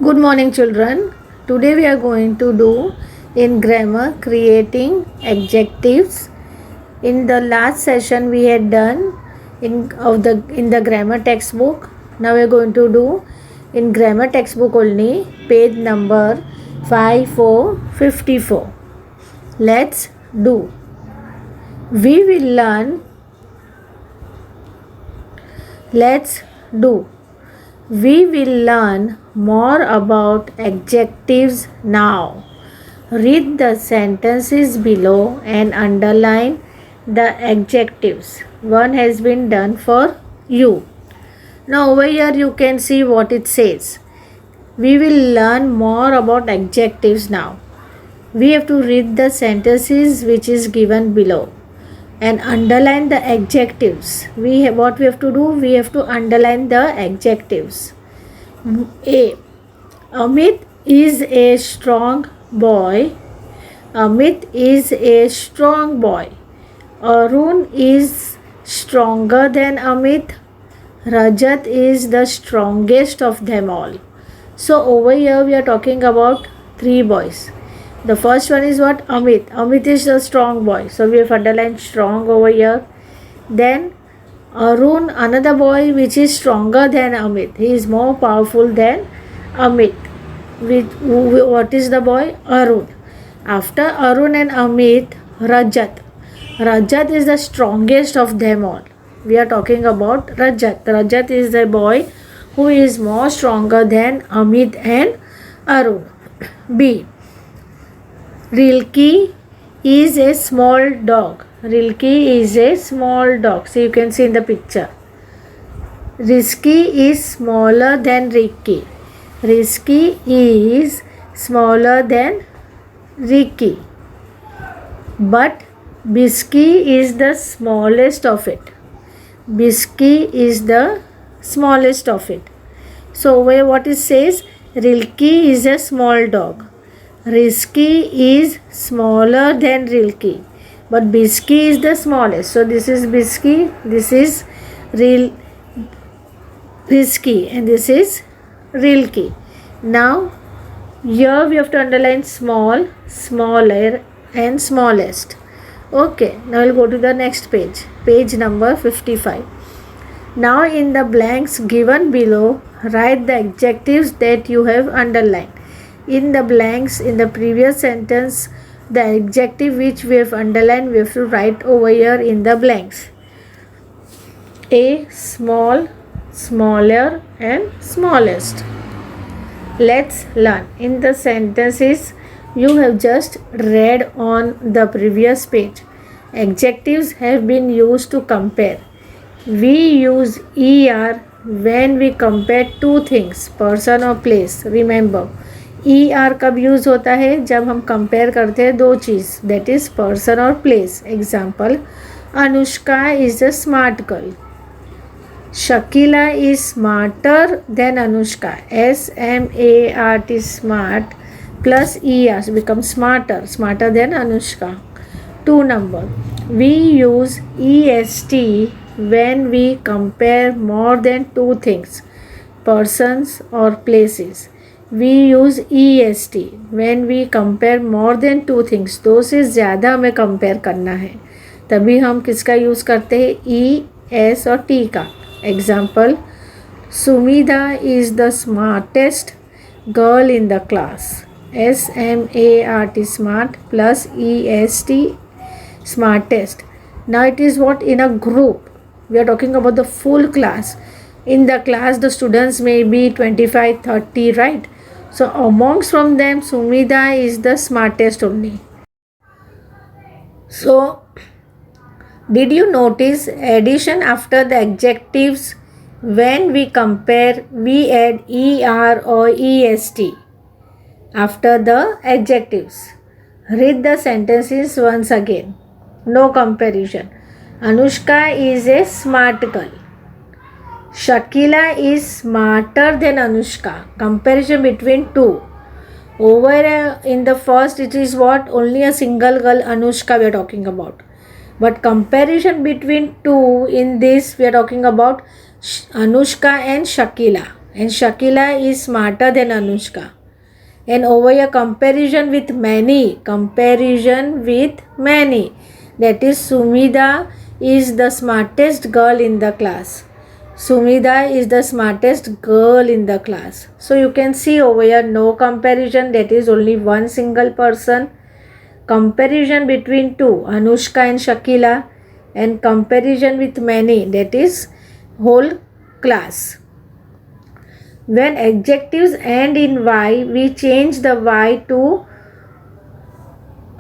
Good morning, children. Today we are going to do in grammar creating adjectives. In the last session we had done in the grammar textbook. Now we are going to do in grammar textbook only, page number 5454. Let's do. We will learn. Let's do. We will learn more about adjectives now. Read the sentences below and underline the adjectives. One has been done for you. Now over here you can see what it says. We will learn more about adjectives now. We have to read the sentences which is given below and underline the adjectives. What we have to do? We have to underline the adjectives. A. Amit is a strong boy. Amit is a strong boy. Arun is stronger than Amit. Rajat is the strongest of them all. So over here we are talking about three boys. The first one is what? Amit. Amit is a strong boy. So we have underlined strong over here. Then Arun, another boy which is stronger than Amit. He is more powerful than Amit. What is the boy? Arun. After Arun and Amit, Rajat. Rajat is the strongest of them all. We are talking about Rajat. Rajat is the boy who is more stronger than Amit and Arun. B. Rilki is a small dog. Rilki is a small dog. So you can see in the picture. Risky is smaller than Ricky. Risky is smaller than Ricky. But Bisky is the smallest of it. Bisky is the smallest of it. So where what it says? Rilki is a small dog. Risky is smaller than Rilki, but Bisky is the smallest. So this is Bisky, this is Risky, and this is Rilki. Now here we have to underline small, smaller, and smallest. Okay, now we'll go to the next page, page number 55. Now in the blanks given below, write the adjectives that you have underlined. In the blanks in the previous sentence, the adjective which we have underlined, we have to write over here in the blanks. A. Small, smaller, and smallest. Let's learn. In the sentences you have just read on the previous page, adjectives have been used to compare. We use ER when we compare two things, person or place. Remember, ER कब use होता है? जब हम compare करते हैं दो चीज़, that is person और place. Example, Anushka is a smart girl. Shakila is smarter than Anushka. SMART smart plus ER become smarter, smarter than Anushka. 2 number, we use EST when we compare more than two things, persons or places. We use EST when we compare more than two things. दो से ज़्यादा हमें compare करना है, तभी हम किसका use करते हैं? E, S और T का. Example, Sumidha is the smartest girl in the class. SMART smart plus EST smartest. Now it is what? In a group. We are talking about the full class. In the class the students may be 25, 30, right? So amongst from them Sumida is the smartest only. So did you notice addition after the adjectives? When we compare, we add ER or EST after the adjectives. Read the sentences once again. No comparison. Anushka is a smart girl. Shakila is smarter than Anushka. Comparison between two. Over in the first it is what? Only a single girl, Anushka, we are talking about. But comparison between two, in this we are talking about Anushka and Shakila. and Shakila is smarter than Anushka. And over here comparison with many, that is Sumida is the smartest girl in the class. Sumida is the smartest girl in the class. So you can see over here no comparison, that is only one single person. Comparison between two, Anushka and Shakila, and comparison with many, that is whole class. When adjectives end in Y, we change the Y to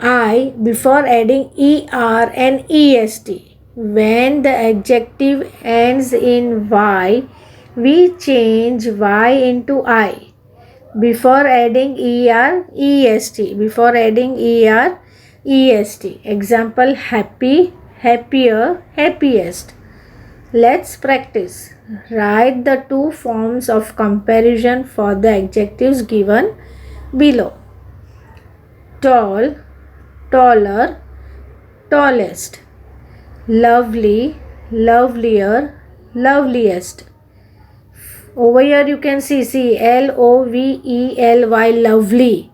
I before adding ER and EST. When the adjective ends in Y, we change Y into I before adding ER, EST. Example, happy, happier, happiest. Let's practice. Write the two forms of comparison for the adjectives given below. Tall, taller, tallest. Lovely, lovelier, loveliest. Over here you can see L-O-V-E-L-Y, lovely.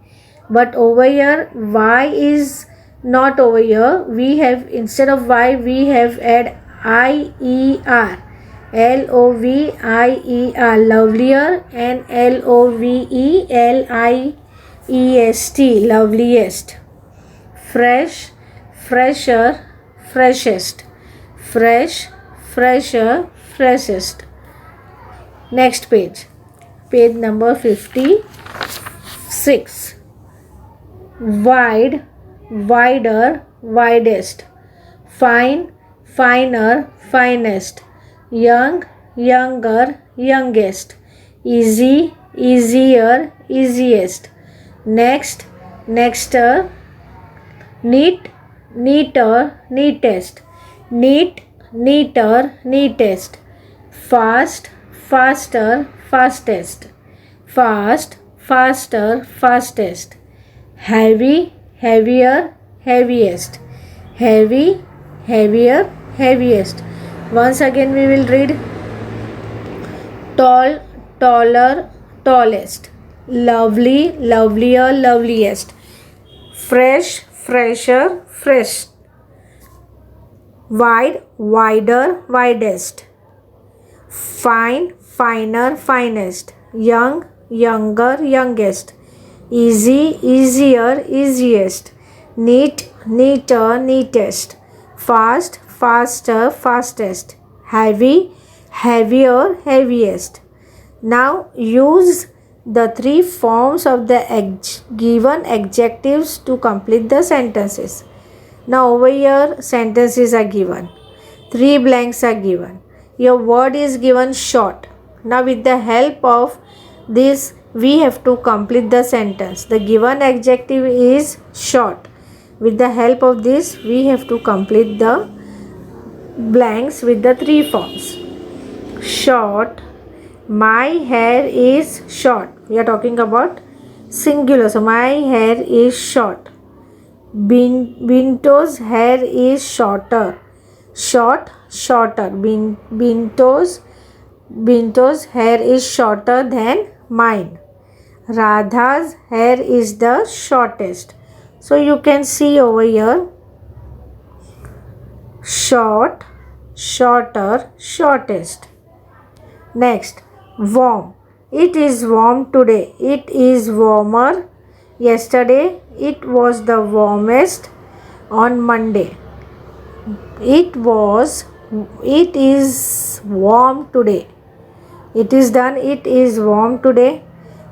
But over here Y is not over here. We have, instead of Y, we have add I-E-R. L-O-V-I-E-R, lovelier, and L-O-V-E-L-I-E-S-T, loveliest. Fresh, fresher, freshest. Fresh, fresher, freshest. Next page. Page number 56. Wide, wider, widest. Fine, finer, finest. Young, younger, youngest. Easy, easier, easiest. Next, nexter. Neat, neater, neatest. Neat, neater, neatest. Fast, faster, fastest. Fast, faster, fastest. Heavy, heavier, heaviest. Heavy, heavier, heaviest. Once again we will read. Tall, taller, tallest. Lovely, lovelier, loveliest. Fresh, fresher, fresh. Wide, wider, widest. Fine, finer, finest. Young, younger, youngest. Easy, easier, easiest. Neat, neater, neatest. Fast, faster, fastest. Heavy, heavier, heaviest. Now use the three forms of the given adjectives to complete the sentences. Now over here sentences are given. 3 blanks are given. Your word is given short. Now with the help of this we have to complete the sentence. The given adjective is short. With the help of this we have to complete the blanks with the 3 forms. Short. My hair is short. We are talking about singular. So my hair is short. Binto's hair is shorter. Short, shorter. Binto's hair is shorter than mine. Radha's hair is the shortest. So you can see over here short, shorter, shortest. Next, warm. It is warm today. It is warmer. Yesterday it was the warmest. On Monday. It is warm today. It is done. It is warm today.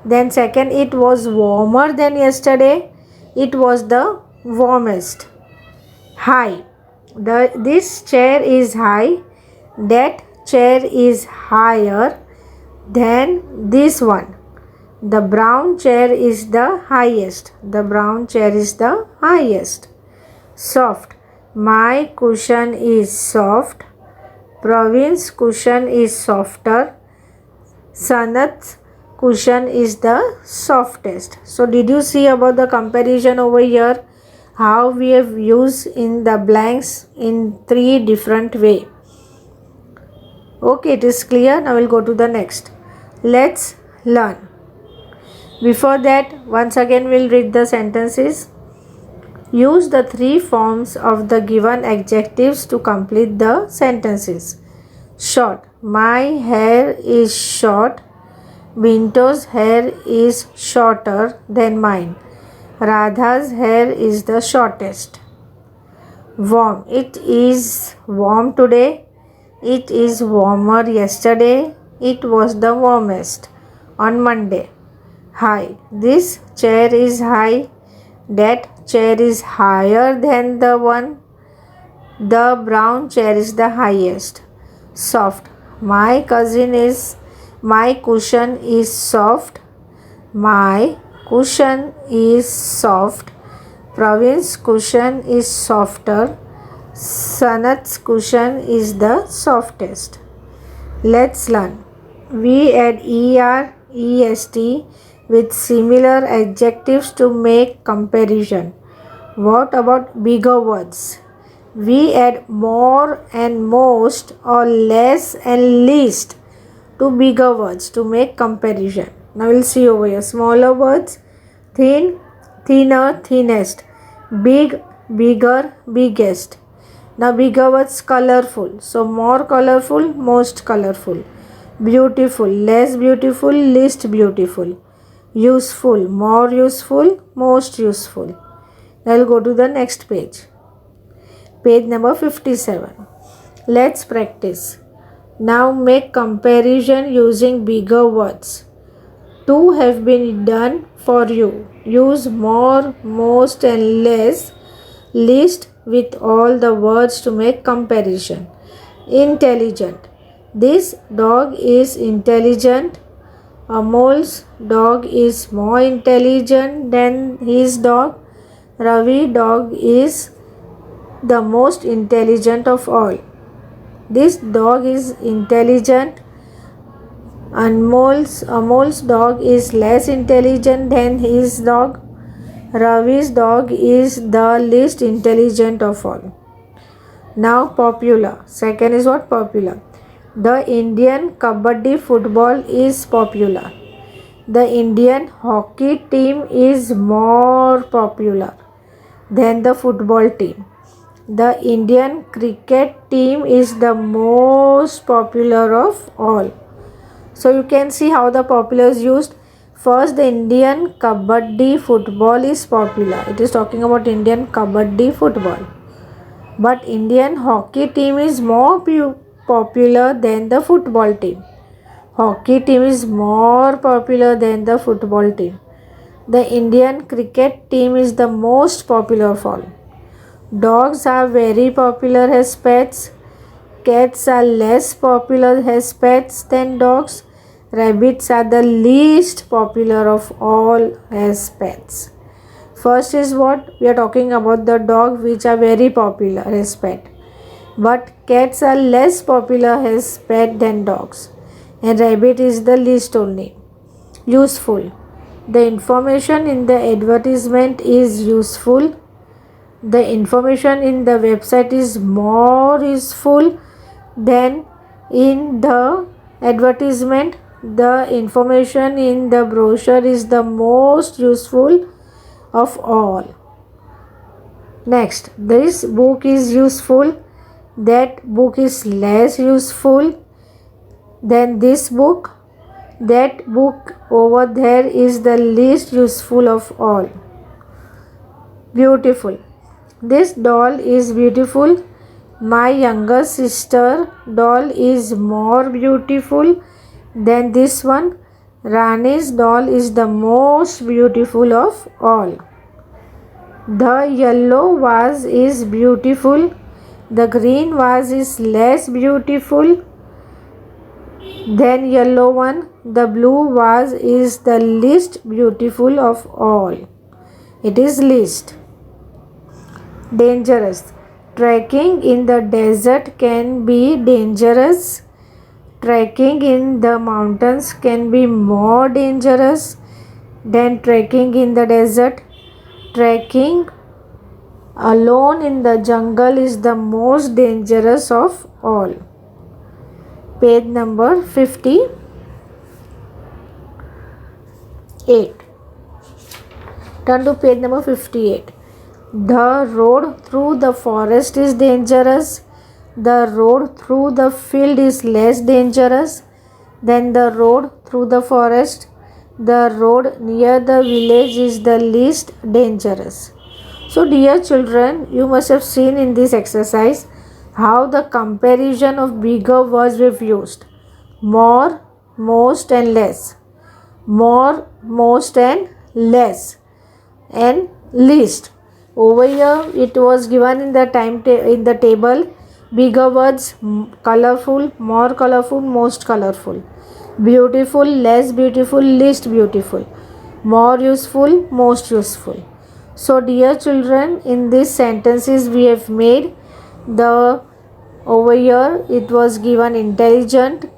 Then second, it was warmer than yesterday. It was the warmest. High. This chair is high. That chair is higher than this one. The brown chair is the highest. The brown chair is the highest. Soft. My cushion is soft. Pravin's cushion is softer. Sanat's cushion is the softest. So did you see about the comparison over here? How we have used in the blanks in 3 different ways. Okay, it is clear. Now we'll go to the next. Let's learn. Before that, once again we'll read the sentences. Use the three forms of the given adjectives to complete the sentences. Short. My hair is short. Binto's hair is shorter than mine. Radha's hair is the shortest. Warm. It is warm today. It is warmer yesterday. It was the warmest on Monday. High. This chair is high. That chair is higher than the one. The brown chair is the highest. Soft. My cushion is soft. My cushion is soft. Pravin's cushion is softer. Sanat's cushion is the softest. Let's learn. We add er, est with similar adjectives to make comparison. What about bigger words? We add more and most or less and least to bigger words to make comparison. Now we'll see over here. Smaller words, thin, thinner, thinnest, big, bigger, biggest. Now bigger words, colorful. So more colorful, most colorful. Beautiful, less beautiful, least beautiful. Useful, more useful, most useful. Now I'll go to the next page. Page number 57. Let's practice. Now make comparison using bigger words. Two have been done for you. Use more, most and less, least with all the words to make comparison. Intelligent. This dog is intelligent. Amol's dog is more intelligent than his dog. Ravi's dog is the most intelligent of all. This dog is intelligent. Amol's dog is less intelligent than his dog. Ravi's dog is the least intelligent of all. Now popular. Second is what? Popular. The Indian Kabaddi football is popular. The Indian hockey team is more popular than the football team. The Indian cricket team is the most popular of all. So you can see how the popular is used. First, the Indian Kabaddi football is popular. It is talking about Indian Kabaddi football. But Indian hockey team is more popular than the football team. Hockey team is more popular than the football team. The Indian cricket team is the most popular of all. Dogs are very popular as pets. Cats are less popular as pets than dogs. Rabbits are the least popular of all as pets. First is what? We are talking about the dogs which are very popular as pet. But cats are less popular as pet than dogs. And rabbit is the least only. Useful. The information in the advertisement is useful. The information in the website is more useful than in the advertisement. The information in the brochure is the most useful of all. Next, this book is useful. That book is less useful than this book. That book over there is the least useful of all. Beautiful. This doll is beautiful. My younger sister doll is more beautiful than this one. Rani's doll is the most beautiful of all. The yellow vase is beautiful. The green vase is less beautiful than yellow one. The blue vase is the least beautiful of all. It is least. Dangerous. Trekking in the desert can be dangerous. Trekking in the mountains can be more dangerous than trekking in the desert. Trekking alone in the jungle is the most dangerous of all. Page number 50. 58. Turn to page number 58. The road through the forest is dangerous. The road through the field is less dangerous than the road through the forest. The road near the village is the least dangerous. So dear children, you must have seen in this exercise how the comparison of bigger words we've used. More, most and less. More, most and less. And least. Over here it was given in the in the table bigger words, colorful, more colorful, most colorful, beautiful, less beautiful, least beautiful, more useful, most useful. So dear children, in these sentences we have made the over here it was given intelligent,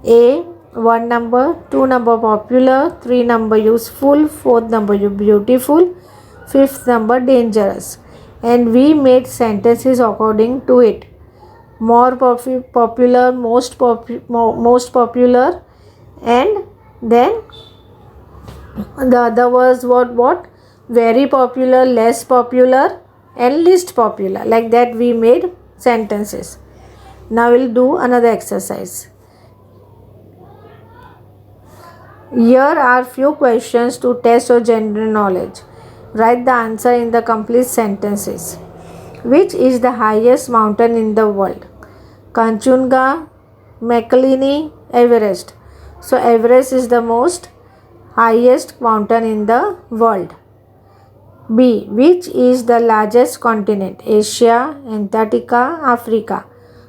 A 1 number, 2 number popular, 3 number useful, 4th number beautiful, 5th number dangerous, and we made sentences according to it. More popular, most popular, and then the other was what very popular, less popular and least popular. Like that we made sentences. Now we'll do another exercise. Here are few questions to test your general knowledge. Write the answer in the complete sentences. Which is the highest mountain in the world? Kanchenjunga, McKinley, Everest. So Everest is the most highest mountain in the world. B. Which is the largest continent? Asia, Antarctica, Africa.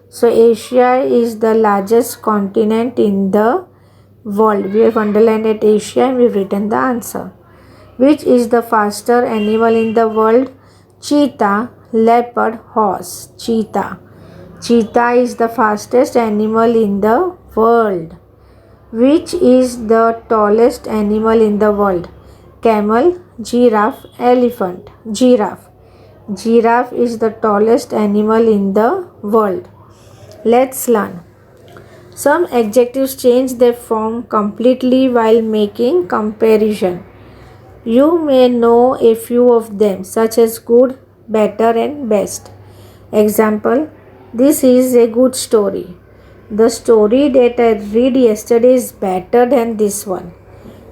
So Asia is the largest continent in the world. We have underlined at Asia and we have written the answer. Which is the faster animal in the world? Cheetah, leopard, horse. Cheetah. Cheetah is the fastest animal in the world. Which is the tallest animal in the world? Camel, giraffe, elephant. Giraffe. Giraffe is the tallest animal in the world. Let's learn. Some adjectives change their form completely while making comparison. You may know a few of them, such as good, better and best. Example, this is a good story. The story that I read yesterday is better than this one.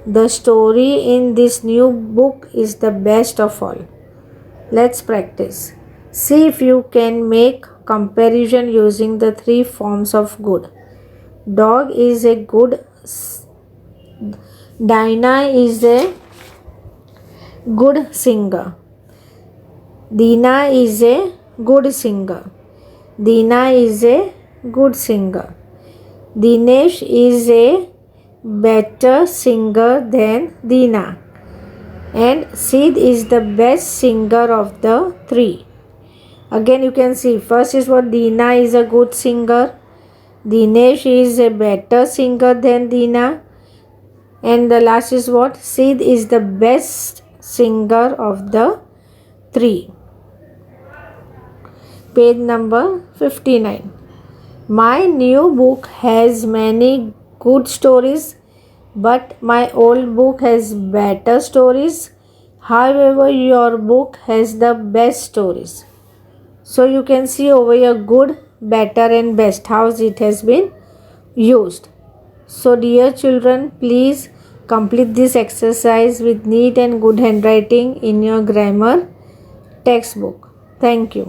The story in this new book is the best of all. Let's practice. See if you can make comparison using the 3 forms of good. Dog is a good. Dinah is a good singer. Dina is a good singer. Dina is a good singer. Dinesh is a better singer than Dina. And Sid is the best singer of the 3. Again you can see first is what Dina is a good singer. Dinesh is a better singer than Dina. And the last is what? Sid is the best singer of the 3. Page number 59. My new book has many good stories, but my old book has better stories. However, your book has the best stories. So you can see over here good, better and best, how it has been used. So dear children, please complete this exercise with neat and good handwriting in your grammar textbook. Thank you.